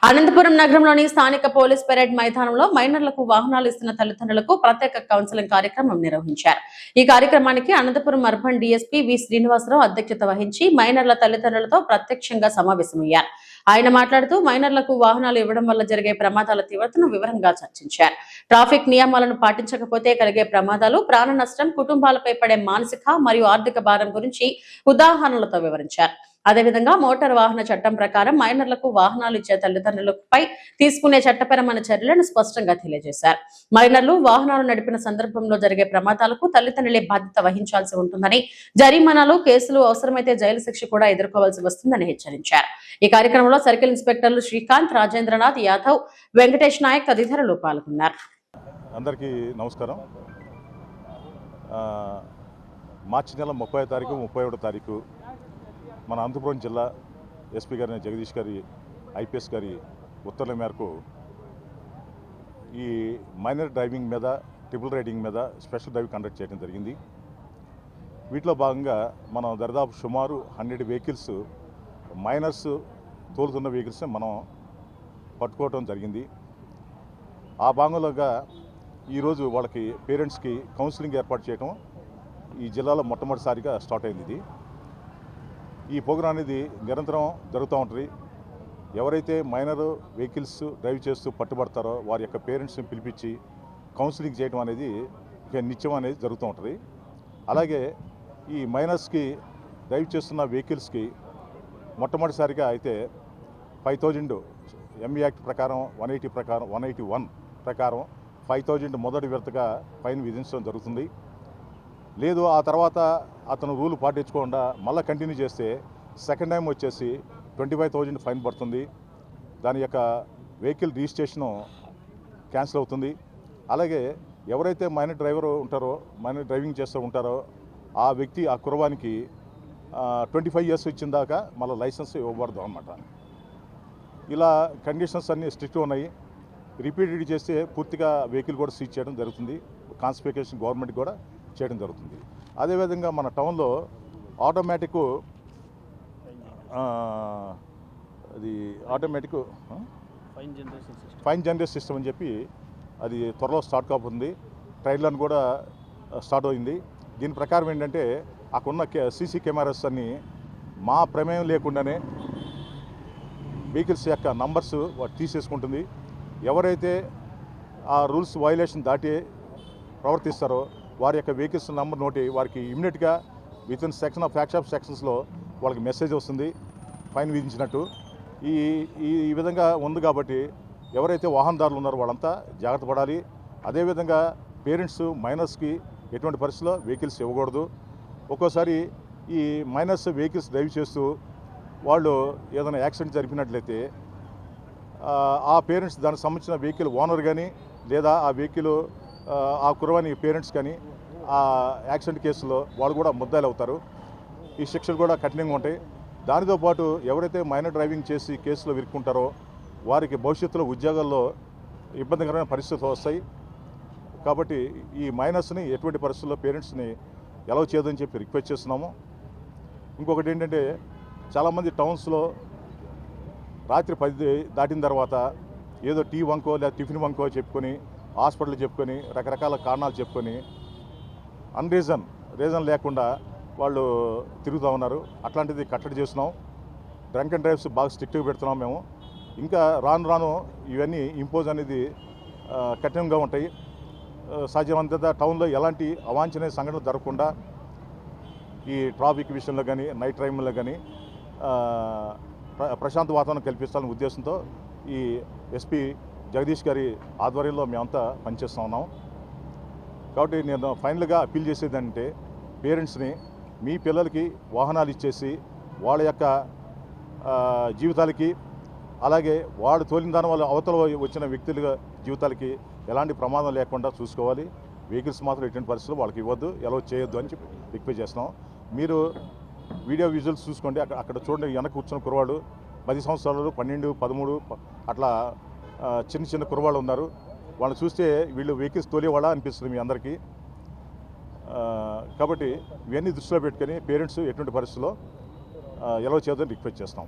అనంతపురం నగరంలోని స్థానిక police parade మైదానంలో మైనర్లకు వాహనాలు ఇస్తున్న తల్లిదండ్రులకు ప్రత్యేక కౌన్సిలింగ్ కార్యక్రమం నిర్వహించారు. ఈ కార్యక్రమానికి అనంతపురం అర్బన్ డీఎస్పీ వి శ్రీనివాసరావు అధ్యక్షత వహించి మైనర్ల తల్లిదండ్రులతో ప్రత్యక్షంగా సమావేశమయ్యారు. ఆయన మాట్లాడుతూ మైనర్లకు వాహనాలు ఇవ్వడం వల్ల జరిగే ప్రమాదాల తీవ్రతను వివరంగా చర్చించారు. ట్రాఫిక్ నియమాలను పాటించకపోతే కలిగే ప్రమాదాలు, ప్రాణ నష్టం, కుటుంబాలపై పడే మానసిక మరియు ఆర్థిక భారం గురించి ఉదాహరణలతో వివరించారు. అదేవిధంగా మోటార్ వాహన చట్టం ప్రకారం మైనర్లకు వాహనాలు ఇచ్చే తల్లిదండ్రులపై తీసుకునే చట్టపరమైన చర్యలను స్పష్టంగా తెలియజేశారు. మైనర్లు వాహనాలు నడిపిన సందర్భంలో జరిగే ప్రమాదాలకు తల్లిదండ్రులే బాధ్యత వహించాల్సి ఉంటుందని, జరిమానాలు, కేసులు, అవసరమైతే జైలు శిక్ష కూడా ఎదుర్కోవాల్సి వస్తుందని హెచ్చరించారు. ఈ కార్యక్రమంలో సర్కిల్ ఇన్స్పెక్టర్లు శ్రీకాంత్, రాజేంద్రనాథ్ యాదవ్, వెంకటేష్ నాయక్ తదితరులు పాల్గొన్నారు. అందరికీ నమస్కారం. మార్చి నెల 30వ తారీఖు 31వ తారీఖు మన అనంతపురం జిల్లా ఎస్పీ గారి జగదీష్ గారి ఐపీఎస్ గారి ఉత్తర్వుల మేరకు ఈ మైనర్ డ్రైవింగ్ మీద, ట్రిపుల్ రైడింగ్ మీద స్పెషల్ డ్రైవ్ కండక్ట్ చేయడం జరిగింది. వీటిలో భాగంగా మనం దరిదాపు సుమారు 100 వెహికల్స్, మైనర్స్ తోలుతున్న వెహికల్స్ మనం పట్టుకోవటం జరిగింది. ఆ భాగంలోగా ఈరోజు వాళ్ళకి పేరెంట్స్కి కౌన్సిలింగ్ ఏర్పాటు చేయడం ఈ జిల్లాలో మొట్టమొదటిసారిగా స్టార్ట్ అయింది. ఇది ఈ ప్రోగ్రాం అనేది నిరంతరం జరుగుతూ ఉంటుంది. ఎవరైతే మైనర్ వెహికల్స్ డ్రైవ్ చేస్తూ పట్టుబడతారో వారి యొక్క పేరెంట్స్ని పిలిపించి కౌన్సిలింగ్ చేయడం అనేది నిత్యం అనేది జరుగుతూ ఉంటుంది. అలాగే ఈ మైనర్స్కి డ్రైవ్ చేస్తున్న వెహికల్స్కి మొట్టమొదటిసారిగా అయితే 5000 ఎంఈ యాక్ట్ ప్రకారం 181 ప్రకారం 5000 మొదటి విడతగా ఫైన్ విధించడం జరుగుతుంది. లేదు ఆ తర్వాత అతను రూల్ పాటించకుండా మళ్ళీ కంటిన్యూ చేస్తే సెకండ్ టైం వచ్చేసి 25,000 ఫైన్ పడుతుంది. దాని యొక్క వెహికల్ రిజిస్ట్రేషను క్యాన్సిల్ అవుతుంది. అలాగే ఎవరైతే మైనర్ డ్రైవర్ ఉంటారో, మైనర్ డ్రైవింగ్ చేస్తూ ఉంటారో ఆ వ్యక్తి, ఆ కుర్రవానికి 25 ఇయర్స్ ఇచ్చిన దాకా మళ్ళీ లైసెన్స్ ఇవ్వబడదు అన్నమాట. ఇలా కండిషన్స్ అన్నీ స్ట్రిక్ట్గా ఉన్నాయి. రిపీటెడ్ చేస్తే పూర్తిగా వెహికల్ కూడా సీజ్ చేయడం జరుగుతుంది. కాన్స్పికేషన్ గవర్నమెంట్ కూడా చేయడం జరుగుతుంది. అదేవిధంగా మన టౌన్లో ఆటోమేటిక్ ఫైన్ జనరేషన్ సిస్టమ్ అని చెప్పి అది త్వరలో స్టార్ట్ కాబోతుంది. ట్రైలర్ కూడా స్టార్ట్ అయింది. దీని ప్రకారం ఏంటంటే అక్కడున్న సీసీ కెమెరాస్ అన్నీ మా ప్రమేయం లేకుండానే వెహికల్స్ యొక్క నంబర్స్ తీసేసుకుంటుంది. ఎవరైతే ఆ రూల్స్ వైలేషన్ దాటి ప్రవర్తిస్తారో వారి యొక్క వెహికల్స్ నెంబర్ నోటి వారికి ఇమీడియట్గా within section of fact of సెక్షన్స్లో వాళ్ళకి మెసేజ్ వస్తుంది ఫైన్ విధించినట్టు. ఈ విధంగా ఉంది కాబట్టి ఎవరైతే వాహనదారులు ఉన్నారో వాళ్ళంతా జాగ్రత్త పడాలి. అదేవిధంగా పేరెంట్స్ మైనర్స్కి ఎటువంటి పరిస్థితుల్లో వెహికల్స్ ఇవ్వకూడదు. ఒక్కోసారి ఈ మైనర్స్ వెహికల్స్ డ్రైవ్ చేస్తూ వాళ్ళు ఏదైనా యాక్సిడెంట్ జరిపినట్లయితే ఆ పేరెంట్స్ దానికి సంబంధించిన వెహికల్ ఓనర్ కానీ లేదా ఆ వెహికల్ ఆ కుర్రవాని పేరెంట్స్ కానీ ఆ యాక్సిడెంట్ కేసులో వాళ్ళు కూడా ముద్దాయిలు అవుతారు. ఈ శిక్షలు కూడా కఠినంగా ఉంటాయి. దానితో పాటు ఎవరైతే మైనర్ డ్రైవింగ్ చేసి కేసులో ఇరుక్కుంటారో వారికి భవిష్యత్తులో ఉద్యోగాల్లో ఇబ్బందికరమైన పరిస్థితులు వస్తాయి. కాబట్టి ఈ మైనర్స్ని ఎటువంటి పరిస్థితుల్లో పేరెంట్స్ని ఎలా చేయదని చెప్పి రిక్వెస్ట్ చేస్తున్నాము. ఇంకొకటి ఏంటంటే చాలామంది టౌన్స్లో రాత్రి 10 దాటిన తర్వాత ఏదో టీ వంకో లేదా టిఫిన్ వంకో చెప్పుకొని, హాస్పిటల్ చెప్పుకొని, రకరకాల కారణాలు చెప్పుకొని రీజన్ లేకుండా వాళ్ళు తిరుగుతూ ఉన్నారు. అట్లాంటిది కట్టడి చేస్తున్నాం. డ్రంక్ అండ్ డ్రైవ్స్ బాగా స్ట్రిక్ట్గా పెడుతున్నాం మేము. ఇంకా రాను ఇవన్నీ ఇంపోజ్ అనేది కఠినంగా ఉంటాయి. సాధ్యమంత టౌన్లో ఎలాంటి అవాంఛనీయ సంఘటనలు జరగకుండా ఈ ట్రాఫిక్ విషయంలో కానీ, నైట్ డ్రైవింగ్లో కానీ ప్రశాంత వాతావరణం కల్పించాలనే ఉద్దేశంతో ఈ ఎస్పీ జగదీష్ గారి ఆధ్వర్యంలో మేమంతా పనిచేస్తూ ఉన్నాం. కాబట్టి నేను ఫైనల్గా అప్పీల్ చేసేది అంటే పేరెంట్స్ని మీ పిల్లలకి వాహనాలు ఇచ్చేసి వాళ్ళ యొక్క జీవితాలకి, అలాగే వాడు తోలిన దాని వల్ల అవతల వచ్చిన వ్యక్తుల జీవితాలకి ఎలాంటి ప్రమాదం లేకుండా చూసుకోవాలి. వెహికల్స్ మాత్రం ఎటువంటి పరిస్థితులు వాళ్ళకి ఇవ్వద్దు, ఎలా చేయొద్దు అని చెప్పి రిక్వెస్ట్ చేస్తున్నాం. మీరు వీడియో విజువల్స్ చూసుకోండి. అక్కడ చూడండి, వెనక కూర్చున్న కుర్రవాడు 10 సంవత్సరాలు, 12, 13 అట్లా చిన్న కుర్రవాళ్ళు ఉన్నారు. వాళ్ళని చూస్తే వీళ్ళు వెహికల్స్ తోలేవాళ్ళ అనిపిస్తుంది మీ అందరికీ. కాబట్టి ఇవన్నీ దృష్టిలో పెట్టుకొని పేరెంట్స్ ఎటువంటి పరిస్థితుల్లో ఎలా చేద్దామని రిక్వెస్ట్ చేస్తాం.